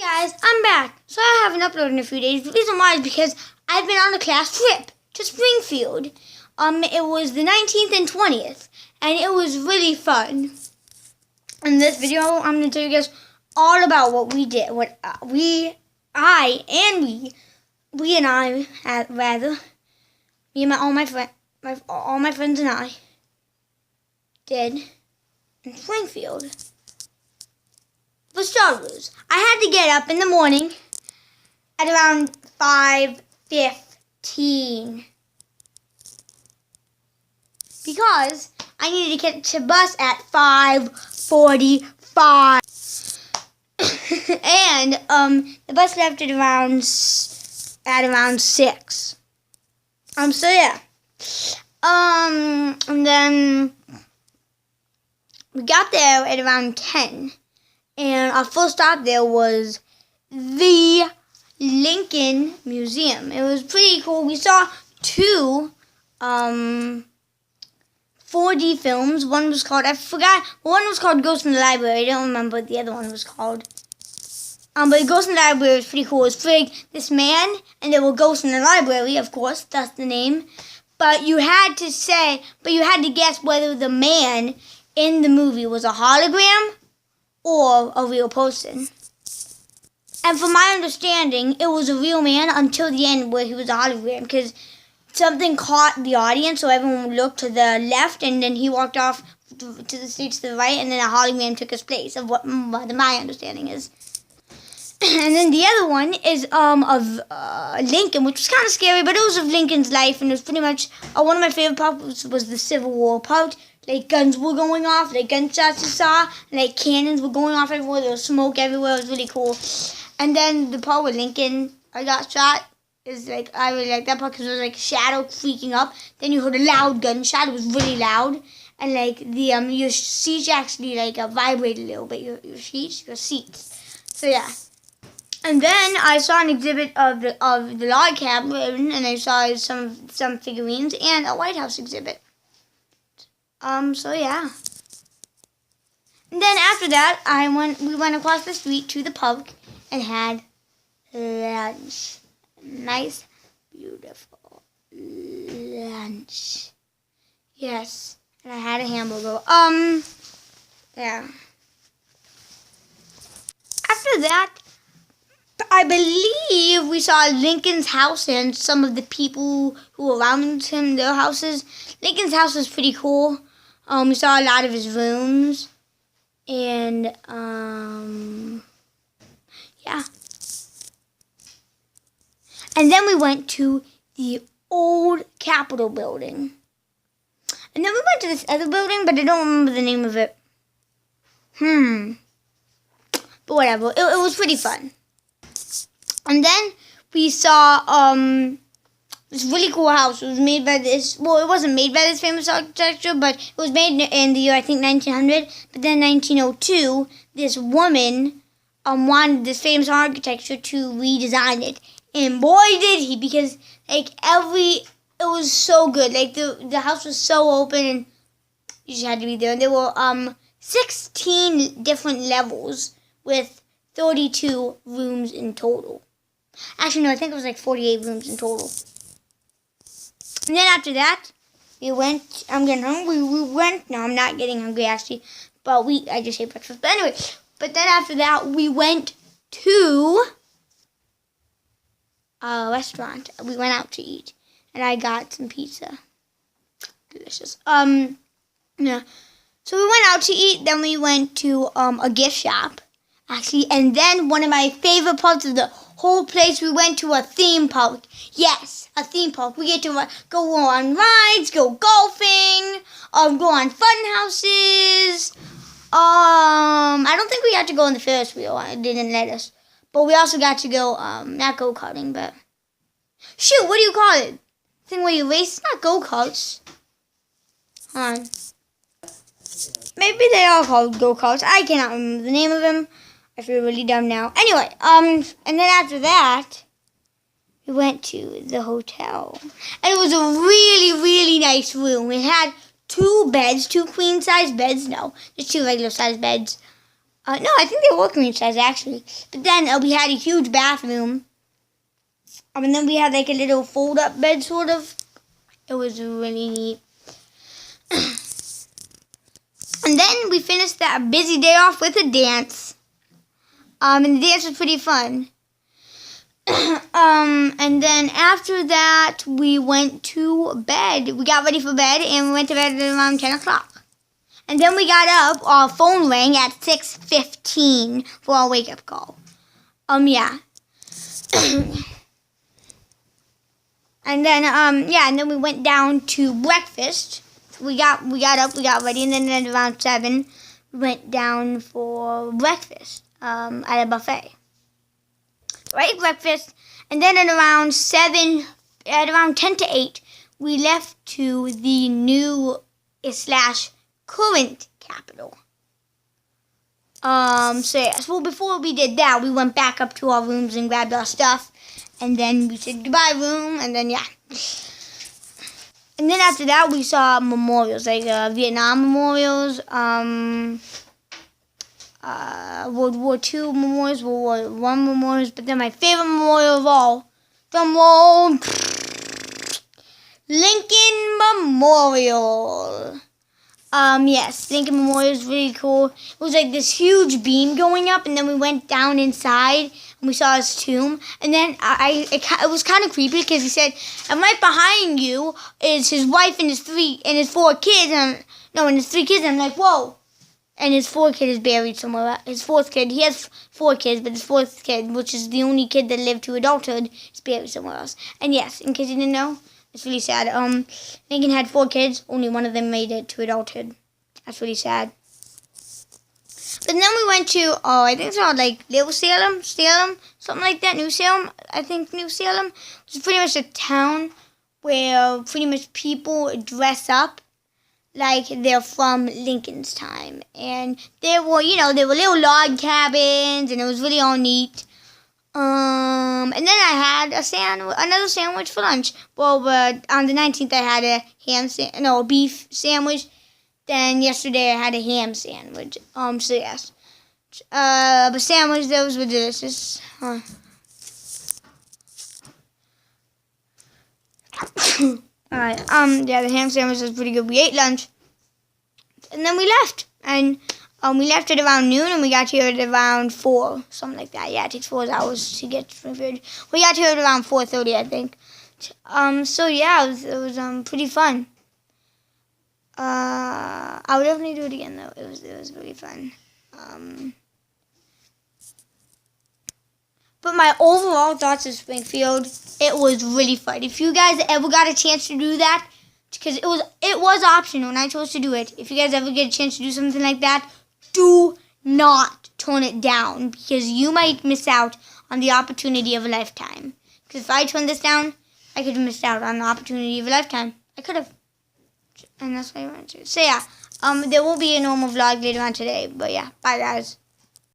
Hey guys, I'm back. So I haven't uploaded in a few days. The reason why is because I've been on a class trip to Springfield. It was the 19th and 20th, and it was really fun. In this video, I'm going to tell you guys all about what we did. Me and all my friends and I did in Springfield. For starters, I had to get up in the morning at around 5:15 because I needed to catch a bus at 5:45. And the bus left at around 6. So yeah. And then we got there at around 10. And our first stop there was the Lincoln Museum. It was pretty cool. We saw two 4D films. One was called, one was called Ghost in the Library. I don't remember what the other one was called. But Ghost in the Library was pretty cool. It was pretty, this man, and there were ghosts in the library, of course, that's the name. But you had to guess whether the man in the movie was a hologram or a real person. And from my understanding, it was a real man until the end where he was a hologram, because something caught the audience, so everyone looked to the left, and then he walked off to the stage to the right, and then a hologram took his place, of what my understanding is. And then the other one is of Lincoln, which was kind of scary, but it was of Lincoln's life, and it was pretty much, one of my favorite parts was the Civil War part. Like, guns were going off, like gunshots you saw, and like cannons were going off everywhere, there was smoke everywhere, it was really cool. And then the part where Lincoln got shot is like, I really like that part because it was like shadow freaking up. Then you heard a loud gunshot, it was really loud. And like your seats actually like vibrated a little bit, your seats. So yeah. And then I saw an exhibit of the log cabin, and I saw some figurines and a White House exhibit. So yeah. And then after that, we went across the street to the park and had lunch. Nice, beautiful lunch. Yes. And I had a hamburger. Yeah. After that, I believe we saw Lincoln's house and some of the people who were around him, their houses. Lincoln's house was pretty cool. We saw a lot of his rooms. And, yeah. And then we went to the old Capitol building. And then we went to this other building, but I don't remember the name of it. But whatever. It was pretty fun. And then we saw this really cool house. It was made by this, well, it wasn't made by this famous architecture, but it was made in the year, I think, 1900. But then 1902, this woman wanted this famous architecture to redesign it. And boy, did he, because, like, it was so good. Like, the house was so open, and you just had to be there. And there were 16 different levels with 32 rooms in total. Actually, no, I think it was like 48 rooms in total. And then after that, we went, I'm getting hungry, no, I'm not getting hungry actually, but I just ate breakfast. But anyway, but then after that, we went to a restaurant. We went out to eat, and I got some pizza. Delicious. Yeah. So we went out to eat, then we went to a gift shop, actually, and then one of my favorite parts of the whole place, we went to a theme park. Yes, a theme park. We get to go on rides, go golfing, go on fun houses. I don't think we got to go on the Ferris wheel. It didn't let us. But we also got to go, not go-karting, but... Shoot, what do you call it? Thing where you race? It's not go-karts. Hold on. Maybe they are called go-karts. I cannot remember the name of them. I feel really dumb now. Anyway, and then after that, we went to the hotel. And it was a really, really nice room. It had 2 beds, 2 queen-size beds. No, just 2 regular-sized beds. No, I think they were queen size actually. But then we had a huge bathroom. And then we had like a little fold-up bed, sort of. It was really neat. And then we finished that busy day off with a dance. And the dance was pretty fun. And then after that, we went to bed. We got ready for bed, and we went to bed at around 10 o'clock. And then we got up, our phone rang at 6:15 for our wake-up call. Yeah. And then, and then we went down to breakfast. We got up, we got ready, and then at around 7, we went down for breakfast, at a buffet. Right, breakfast, and then at around 10 to 8, we left to the new / current capital. So yes, well, before we did that, we went back up to our rooms and grabbed our stuff, and then we said goodbye room, and then, yeah. And then after that, we saw memorials, like Vietnam memorials, World War II memorials, World War I memorials, but then my favorite memorial of all, drum roll, Lincoln Memorial. Yes, Lincoln Memorial is really cool. It was like this huge beam going up, and then we went down inside, and we saw his tomb. And then it was kind of creepy because he said, and right behind you is his wife and his 4 kids, and his 3 kids. And I'm like, whoa. And his 4th kid is buried somewhere. His 4th kid, he has 4 kids, but his 4th kid, which is the only kid that lived to adulthood, is buried somewhere else. And yes, in case you didn't know, it's really sad. Lincoln had 4 kids. Only one of them made it to adulthood. That's really sad. But then we went to, I think it's called like Little Salem, something like that. New Salem, I think New Salem. It's pretty much a town where pretty much people dress up like they're from Lincoln's time. And there were little log cabins, and it was really all neat. And then I had another sandwich for lunch. Well, but on the 19th I had a beef sandwich. Then yesterday I had a ham sandwich. So yes. But sandwich, those were delicious. Alright, the ham sandwich was pretty good. We ate lunch. And then we left. And we left at around noon, and we got here at around 4, something like that. Yeah, it takes 4 hours to get to Springfield. We got here at around 4:30, I think. So yeah, it was pretty fun. I would definitely do it again, though. It was really fun. But my overall thoughts of Springfield, it was really fun. If you guys ever got a chance to do that, because it was optional, and I chose to do it. If you guys ever get a chance to do something like that, do not turn it down, because you might miss out on the opportunity of a lifetime. Because if I turned this down, I could have missed out on the opportunity of a lifetime. I could have. And that's what I wanted to. So yeah, there will be a normal vlog later on today. But yeah, bye guys.